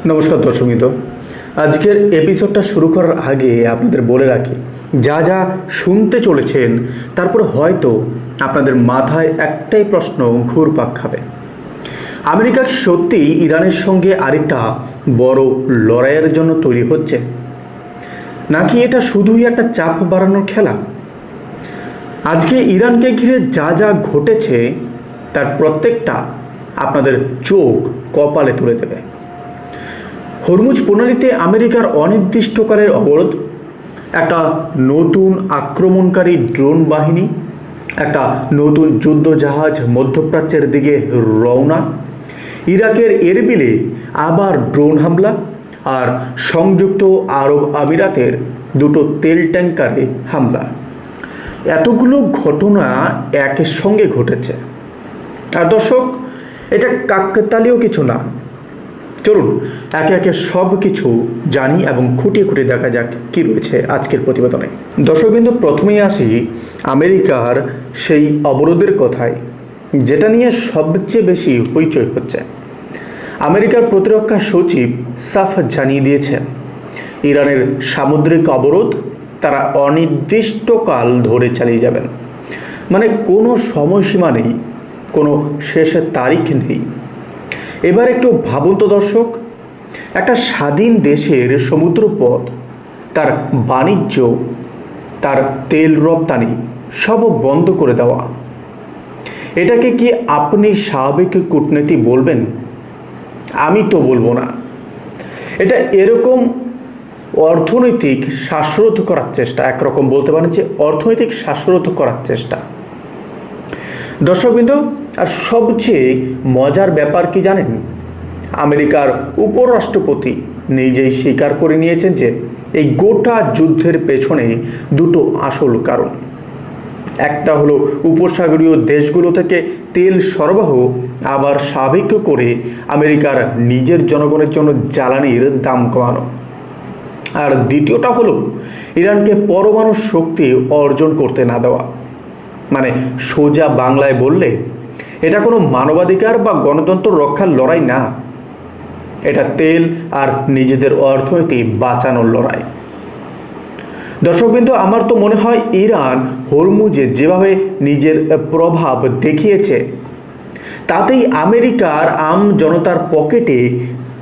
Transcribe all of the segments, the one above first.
নমস্কার দর্শকবৃন্দ, আজকের এপিসোডটা শুরু করার আগে আপনাদের বলে রাখি, যা যা শুনতে চলেছেন তারপর হয়তো আপনাদের মাথায় একটাই প্রশ্ন ঘুরপাক খাবে। আমেরিকা সত্যি ইরানের সঙ্গে আরেকটা বড় লড়াইয়ের জন্য তৈরি হচ্ছে, নাকি এটা শুধুই একটা চাপ বাড়ানোর খেলা? আজকে ইরানকে ঘিরে যা যা ঘটেছে তার প্রত্যেকটা আপনাদের চোখ কপালে তুলে দেবে। হরমুজ প্রণালীতে আমেরিকার অনির্দিষ্টকালের অবরোধ, একটা নতুন আক্রমণকারী ড্রোন বাহিনী, একটা নতুন যুদ্ধ জাহাজ মধ্যপ্রাচ্যের দিকে রওনা, ইরাকের এরবিলে আবার ড্রোন হামলা, আর সংযুক্ত আরব আমিরাতের দুটো তেল ট্যাঙ্কারে হামলা। এতগুলো ঘটনা একের সঙ্গে ঘটেছে। আর দর্শক, এটা কাকতালীয় কিছু না। চলুন একে একে সব কিছু জানি এবং খুঁটিয়ে খুঁটিয়ে দেখা যাক কী রয়েছে আজকের প্রতিবেদনে। দর্শক বিন্দু, প্রথমেই আসি আমেরিকার সেই অবরোধের কথায়, যেটা নিয়ে সবচেয়ে বেশি হইচই হচ্ছে। আমেরিকার প্রতিরক্ষা সচিব সাফ জানিয়ে দিয়েছেন, ইরানের সামুদ্রিক অবরোধ তারা অনির্দিষ্টকাল ধরে চালিয়ে যাবেন। মানে কোনো সময়সীমা নেই, কোনো শেষের তারিখ নেই। এবার একটু ভাবুন তো দর্শক, একটা স্বাধীন দেশের সমুদ্রপথ, তার বাণিজ্য, তার তেল রপ্তানি সব বন্ধ করে দেওয়া, এটাকে কি আপনি স্বাভাবিক কূটনীতি বলবেন? আমি তো বলবো না। এটা এরকম অর্থনৈতিক শ্বাসরোধ করার চেষ্টা, একরকম বলতে পারেন যে অর্থনৈতিক শ্বাসরোধ করার চেষ্টা। দর্শকবৃন্দ, আর সবচেয়ে মজার ব্যাপার কি জানেন? আমেরিকার উপরাষ্ট্রপতি নিজেই স্বীকার করে নিয়েছেন যে এই গোটা যুদ্ধের পেছনে দুটো আসল কারণ। একটা হলো উপসাগরীয় দেশগুলো থেকে তেল সরবরাহ আবার স্বাভাবিক করে আমেরিকার নিজের জনগণের জন্য জ্বালানির দাম কমানো, আর দ্বিতীয়টা হলো ইরানকে পরমাণু শক্তি অর্জন করতে না দেওয়া। মানে সোজা বাংলায় বললে, এটা কোনো মানবাধিকার বা গণতন্ত্র রক্ষার লড়াই না, এটা তেল আর নিজেদের অর্থনীতি বাঁচানোর লড়াই। দর্শকবৃন্দ, আমার তো মনে হয় ইরান হরমুজে যেভাবে নিজের প্রভাব দেখিয়েছে, তাতেই আমেরিকার আম জনতার পকেটে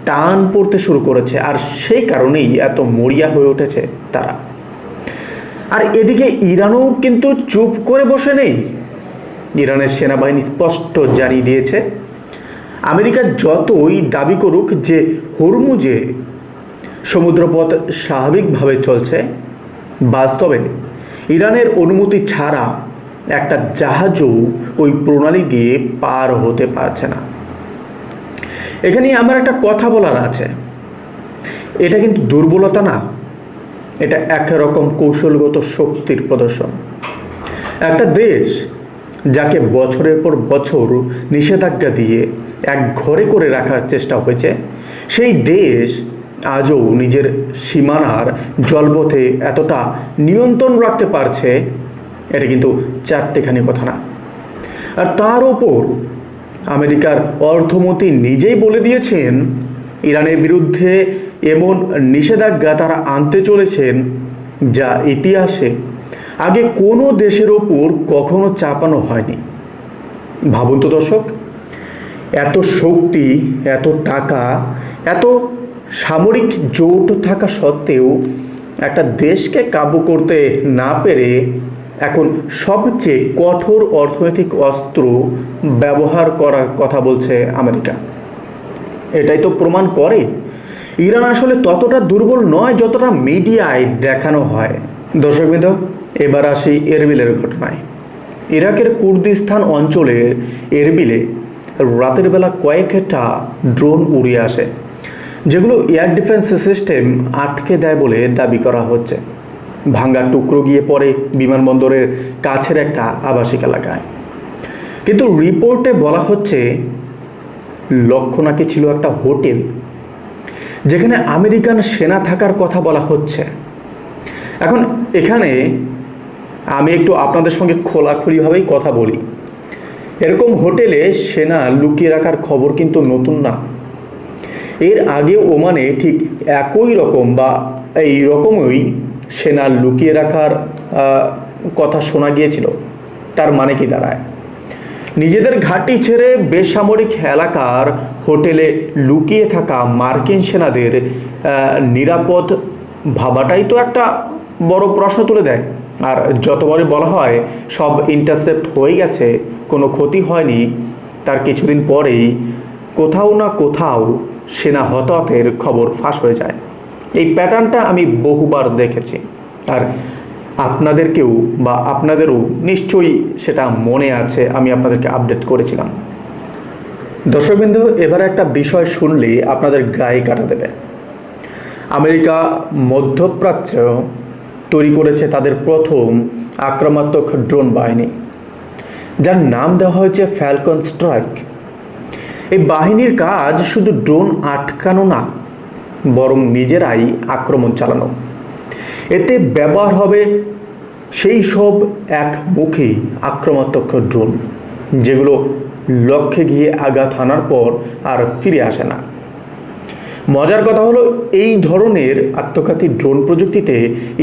টান পড়তে শুরু করেছে, আর সেই কারণেই এত মরিয়া হয়ে উঠেছে তারা। আর এদিকে ইরানও কিন্তু চুপ করে বসে নেই। ইরানের সেনাবাহিনী স্পষ্ট জানিয়ে দিয়েছে, আমেরিকা যতই দাবি করুক যে হরমুজে সমুদ্রপথ স্বাভাবিকভাবে চলছে, বাস্তবে ইরানের অনুমতি ছাড়া একটা জাহাজও ওই প্রণালী দিয়ে পার হতে পারছে না। এখানে আমার একটা কথা বলার আছে, এটা কিন্তু দুর্বলতা না, এটা একরকম কৌশলগত শক্তির প্রদর্শন। একটা দেশ যাকে বছরের পর বছর নিষেধাজ্ঞা দিয়ে এক ঘরে করে রাখার চেষ্টা হয়েছে, সেই দেশ আজও নিজের সীমানার জলপথে এতটা নিয়ন্ত্রণ রাখতে পারছে, এটা কিন্তু চারটেখানি কথা না। আর তার ওপর আমেরিকার অর্থমন্ত্রী নিজেই বলে দিয়েছেন, ইরানের বিরুদ্ধে এমন নিষেধাজ্ঞা তারা আনতে চলেছেন যা ইতিহাসে আগে কোনো দেশের ওপর কখনো চাপানো হয়নি। ভাবুন তো দর্শক, এত শক্তি, এত টাকা, এত সামরিক জোট থাকা সত্ত্বেও একটা দেশকে কাবু করতে না পেরে এখন সবচেয়ে কঠোর অর্থনৈতিক অস্ত্র ব্যবহার করার কথা বলছে আমেরিকা। এটাই তো প্রমাণ করে ইরান আসলে ততটা দুর্বল নয় যতটা মিডিয়ায় দেখানো হয়। দর্শকবৃন্দ, এবার আসি এরবিলের ঘটনায়। ইরাকের কুর্দিস্তান অঞ্চলের এরবিলে রাতের বেলা কয়েকটা ড্রোন উড়ে আসে, যেগুলো এয়ার ডিফেন্স সিস্টেম আটকে দেয় বলে দাবি করা হচ্ছে। ভাঙ্গা টুকরো গিয়ে পড়ে বিমানবন্দরের কাছের একটা আবাসিক এলাকায়। কিন্তু রিপোর্টে বলা হচ্ছে লক্ষ্য নাকি ছিল একটা হোটেল, যেখানে আমেরিকান সেনা থাকার কথা বলা হচ্ছে। এখন এখানে আমি একটু আপনাদের সঙ্গে খোলাখুলিভাবেই কথা বলি। এরকম হোটেলে সেনা লুকিয়ে রাখার খবর কিন্তু নতুন না। এর আগে ওমানে ঠিক একই রকম বা এই রকমই সেনা লুকিয়ে রাখার কথা শোনা গিয়েছিল। তার মানে কি দাঁড়ায়? নিজেদের ঘাঁটি ছেড়ে বেসামরিক এলাকার হোটেলে লুকিয়ে থাকা মার্কিন সেনাদের নিরাপদ ভাবাটাই তো একটা বড় প্রশ্ন তুলে দেয়। আর যতবারই বলা হয় সব ইন্টারসেপ্ট হয়ে গেছে, কোনো ক্ষতি হয়নি, তার কিছুদিন পরেই কোথাও না কোথাও সেনা হতাহতের খবর ফাঁস হয়ে যায়। এই প্যাটার্নটা আমি বহুবার দেখেছি, আর আপনাদেরকেও বা আপনাদেরও নিশ্চয়ই সেটা মনে আছে, আমি আপনাদেরকে আপডেট করেছিলাম। দর্শকবৃন্দ, এবার একটা বিষয় শুনলে আপনাদের গায়ে কাটা দেবে। আমেরিকা মধ্যপ্রাচ্য তৈরি করেছে তাদের প্রথম আক্রমণাত্মক ড্রোন বাহিনী, যার নাম দেওয়া হয়েছে ফ্যালকন স্ট্রাইক। এই বাহিনীর কাজ শুধু ড্রোন আটকানো না, বরং নিজেরাই আক্রমণ চালানো। এতে ব্যবহার হবে সেই সব একমুখী আক্রমণাত্মক ড্রোন যেগুলো লক্ষ্যে গিয়ে আঘাত হানার পর আর ফিরে আসে না। মজার কথা হলো, এই ধরনের আত্মঘাতী ড্রোন প্রযুক্তিতে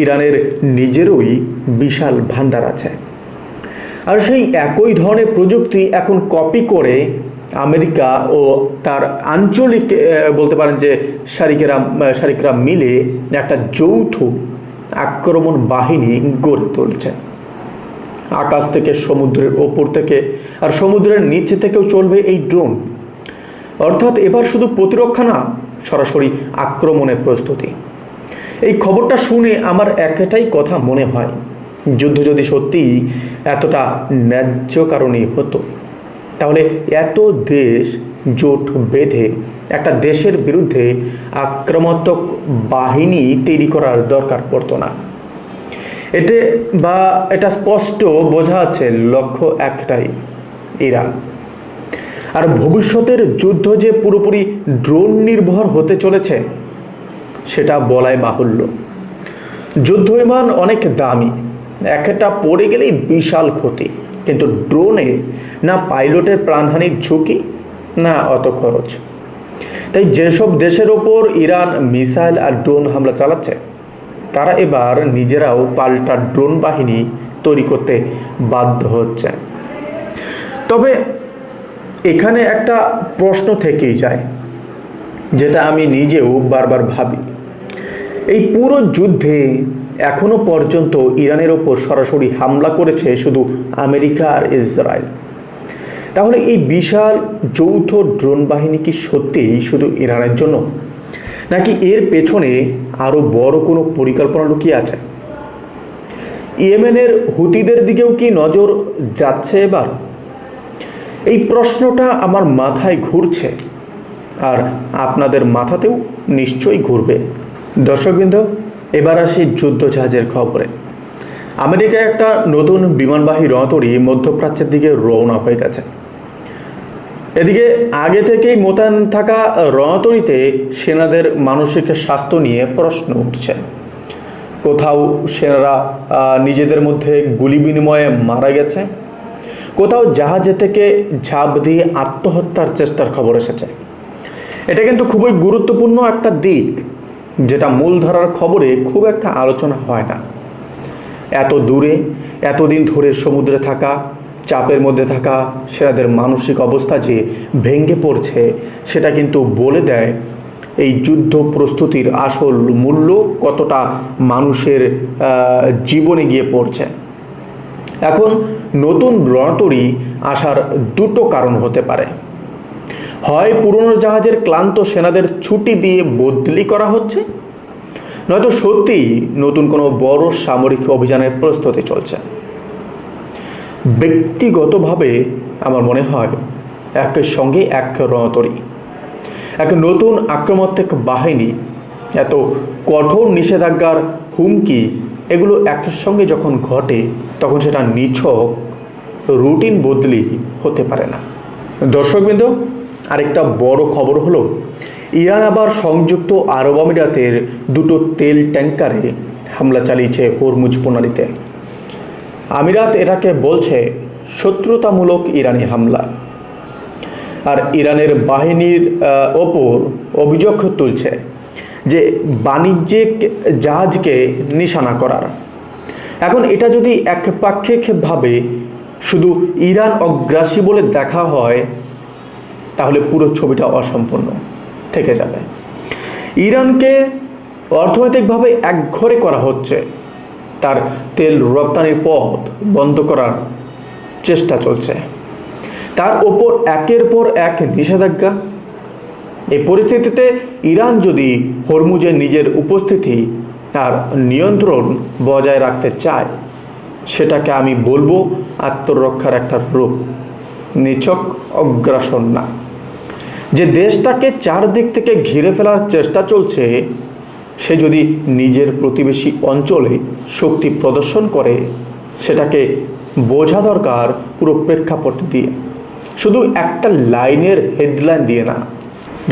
ইরানের নিজেরই বিশাল ভান্ডার আছে। আর সেই একই ধরনের প্রযুক্তি এখন কপি করে আমেরিকা ও তার আঞ্চলিক বলতে পারেন যে শারিকরা মিলে একটা যৌথ আক্রমণ বাহিনী গড়ে তুলছে। আকাশ থেকে, সমুদ্রের ওপর থেকে আর সমুদ্রের নিচে থেকেও চলবে এই ড্রোন। অর্থাৎ এবার শুধু প্রতিরক্ষা না, সরাসরি আক্রমণের প্রস্তুতি। এই খবরটা শুনে আমার একটাই কথা মনে হয়, যুদ্ধ যদি সত্যিই এতটা ন্যায্য কারণেই হতো, তাহলে এত দেশ জোট বেঁধে একটা দেশের বিরুদ্ধে আক্রমণাত্মক বাহিনী তৈরি করার দরকার পড়তো না। এটা স্পষ্ট বোঝা আছে, লক্ষ্য একটাই, ইরান। আর ভবিষ্যতের যুদ্ধ যে পুরোপুরি ড্রোন নির্ভর হতে চলেছে সেটা বলাই বাহুল্য। যুদ্ধ বিমান অনেক দামি, একটা পড়ে গেলেই বিশাল ক্ষতি, কিন্তু ড্রোনে না পাইলটের প্রাণহানির ঝুঁকি, না অত খরচ। তাই যেসব দেশের ওপর ইরান মিসাইল আর ড্রোন হামলা চালাচ্ছে, তারা এবার নিজেরাও পাল্টা ড্রোন বাহিনী তৈরি করতে বাধ্য হচ্ছে। তবে এখানে একটা প্রশ্ন থেকেই যায়, যেটা আমি নিজেও বারবার ভাবি। এই পুরো যুদ্ধে এখনো পর্যন্ত ইরানের ওপর সরাসরি হামলা করেছে শুধু আমেরিকা আর ইসরায়েল। তাহলে এই বিশাল যৌথ ড্রোন বাহিনী কি সত্যিই শুধু ইরানের জন্য, নাকি এর পেছনে আরও বড় কোনো পরিকল্পনা লুকিয়ে আছে? ইয়েমেনের হুতিদের দিকেও কি নজর যাচ্ছে এবার? এই প্রশ্নটা আমার মাথায় ঘুরছে, আর আপনাদের মাথাতেও নিশ্চয়ই ঘুরবে। দর্শকবৃন্দ, এবার আসি যুদ্ধজাহাজের খবরে। আমেরিকায় একটা নতুন বিমানবাহী রণতরী মধ্যপ্রাচ্যের দিকে রওনা হয়ে গেছে। এদিকে আগে থেকেই মোতায়েন থাকা রণতরীতে সেনাদের মানসিক স্বাস্থ্য নিয়ে প্রশ্ন উঠছে। কোথাও সেনারা নিজেদের মধ্যে গুলি বিনিময়ে মারা গেছে, কোথাও জাহাজে থেকে ঝাঁপ দিয়ে আত্মহত্যার চেষ্টার খবর এসেছে। এটা কিন্তু খুবই গুরুত্বপূর্ণ একটা দিক, যেটা মূলধারার খবরে খুব একটা আলোচনা হয় না। এত দূরে এতদিন ধরে সমুদ্রে থাকা, চাপের মধ্যে থাকা সেনাদের মানসিক অবস্থা যে ভেঙে পড়ছে, সেটা কিন্তু বলে দেয় এই যুদ্ধ প্রস্তুতির আসল মূল্য কতটা মানুষের জীবনে গিয়ে পড়ছে। এখন নতুন রণতরী আসার দুটো কারণ হতে পারে। হয় পুরনো জাহাজের ক্লান্ত সেনাদের ছুটি দিয়ে বদলি করা হচ্ছে, নয়তো সত্যিই নতুন কোনো বড় সামরিক অভিযানের প্রস্তুতি চলছে। ব্যক্তিগতভাবে আমার মনে হয় একের সঙ্গে এক রণতরী, এক নতুন আক্রমণাত্মক বাহিনী, এত কঠোর নিষেধাজ্ঞার হুমকি, এগুলো একের সঙ্গে যখন ঘটে তখন সেটা নিছক রুটিন বদলি হতে পারে না। দর্শকবৃন্দ, আরেকটা বড় খবর হলো, ইরান আবার সংযুক্ত আরব আমিরাতের দুটো তেল ট্যাঙ্কারে হামলা চালিয়েছে হরমুজ প্রণালীতে। আমিরাত এটাকে বলছে শত্রুতামূলক ইরানি হামলা। আর ইরানের বাহিনীর ওপর অভিযোগ তুলছে যে বাণিজ্যিক জাহাজকে নিশানা করার। এখন এটা যদি একপাক্ষিকভাবে শুধু ইরান অগ্রাসী বলে দেখা হয়, তাহলে পুরো ছবিটা অসম্পূর্ণ থেকে যাবে। ইরানকে অর্থনৈতিকভাবে একঘরে করা হচ্ছে, তার তেল রপ্তানির পথ বন্ধ করার চেষ্টা চলছে, তার ওপর একের পর এক নিষেধাজ্ঞা। এই পরিস্থিতিতে ইরান যদি হরমুজে নিজের উপস্থিতি আর নিয়ন্ত্রণ বজায় রাখতে চায়, সেটাকে আমি বলবো আত্মরক্ষার একটা রূপ, নিছক অগ্রাসন না। যে দেশটাকে চারদিক থেকে ঘিরে ফেলার চেষ্টা চলছে, সে যদি নিজের প্রতিবেশী অঞ্চলে শক্তি প্রদর্শন করে, সেটাকে বোঝা দরকার পুরো প্রেক্ষাপট দিয়ে, শুধু একটা লাইনের হেডলাইন দিয়ে না।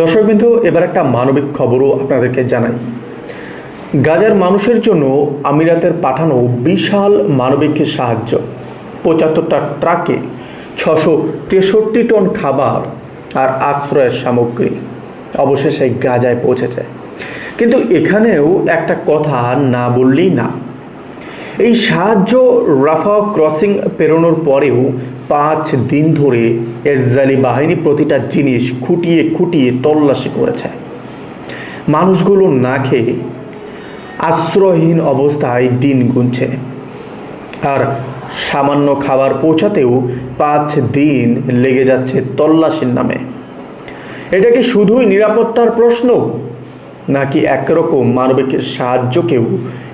দর্শকবৃন্দু, এবার একটা মানবিক খবরও আপনাদেরকে জানাই। গাজার মানুষের জন্য আমিরাতের পাঠানো বিশাল মানবিক সাহায্য, ৭৫টা ট্রাকে ৬৬৩ টন খাবার আর আশ্রয়ের সামগ্রী অবশেষে গাজায় পৌঁছেছে। কিন্তু এখানেও একটা কথা না বললেই না। এই সাহায্য রাফা ক্রসিং পেরোনোর পরেও ৫ দিন ধরে ইসরায়েলি বাহিনী প্রতিটা জিনিস খুঁটিয়ে খুঁটিয়ে তল্লাশি করেছে। মানুষগুলো না খেয়ে আশ্রয়হীন অবস্থায় দিন গুনছে, আর সামান্য খাবার পৌঁছাতেও ৫ দিন লেগে যাচ্ছে তল্লাশির নামে। এটা কি শুধুই নিরাপত্তার প্রশ্ন, নাকি একরকম মানবিক সাহায্যকেও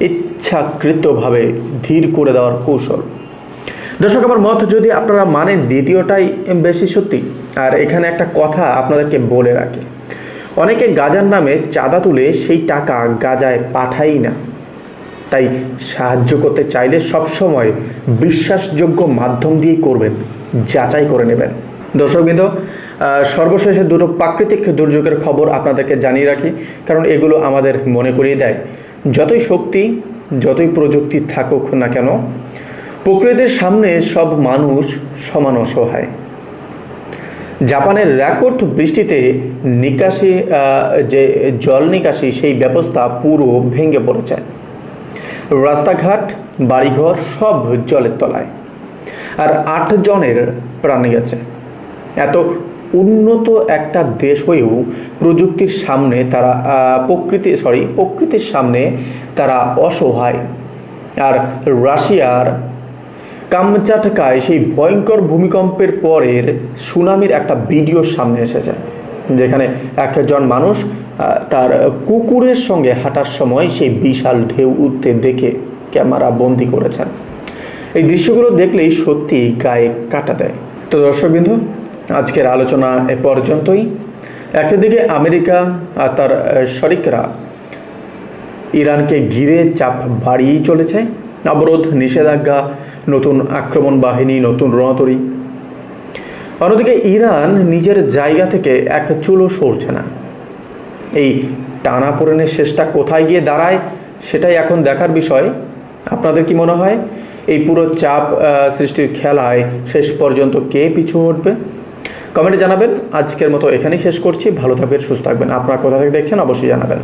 ইচ্ছাকৃতভাবে ধীর করে দেওয়ার কৌশল? দর্শক, আমার মত যদি আপনারা মানেন, দ্বিতীয়টাই বেশি সত্যি। আর এখানে একটা কথা আপনাদেরকে বলে রাখি, অনেকে গাজার নামে চাঁদা তুলে সেই টাকা গাজায় পাঠাই না। তাই সাহায্য করতে চাইলে সবসময় বিশ্বাসযোগ্য মাধ্যম দিয়েই করবেন, যাচাই করে নেবেন। দর্শকবৃন্দ, সর্বশেষে দুটো প্রাকৃতিক দুর্যোগের খবর আপনাদেরকে জানিয়ে রাখি, কারণ এগুলো আমাদের মনে করিয়ে দেয়, যতই শক্তি যতই প্রযুক্তি থাকুক না কেন, প্রকৃতির সামনে সব মানুষ সমান অসহায়। জাপানের রেকর্ড বৃষ্টিতে নিকাশি যে জল নিকাশি সেই ব্যবস্থা পুরো ভেঙে পড়েছে। রাস্তাঘাট বাড়িঘর সব জলের তলায়, আর ৮ জনের প্রাণ গেছে। এত উন্নত একটা দেশ হয়েও প্রযুক্তির সামনে তারা প্রকৃতির সামনে তারা অসহায়। আর রাশিয়ার কামচাটকায় সেই ভয়ঙ্কর ভূমিকম্পের পরের সুনামির একটা ভিডিও সামনে এসেছে, যেখানে একজন মানুষ তার কুকুরের সঙ্গে হাঁটার সময় সেই বিশাল ঢেউ উঠতে দেখে ক্যামেরা বন্দি করেছেন। এই দৃশ্যগুলো দেখলেই সত্যি গায়ে কাটা দেয়। তো দর্শকবৃন্দ, আজকের আলোচনা এ পর্যন্তই। একদিকে আমেরিকা আর তার শরিকরা ইরানকে ঘিরে চাপ বাড়িয়েই চলেছে, অবরোধ, নিষেধাজ্ঞা, নতুন আক্রমণ বাহিনী, নতুন রণতরী। অন্যদিকে ইরান নিজের জায়গা থেকে এক চুলও সরছে না। এই টানাপোড়েনের শেষটা কোথায় গিয়ে দাঁড়ায়, সেটাই এখন দেখার বিষয়। আপনাদের কি মনে হয়, এই পুরো চাপ সৃষ্টির খেলায় শেষ পর্যন্ত কে পিছু হটবে? কমেন্টে জানাবেন। আজকের মতো এখানেই শেষ করছি। ভালো থাকবেন, সুস্থ থাকবেন। আপনারা কোথা থেকে দেখছেন অবশ্যই জানাবেন।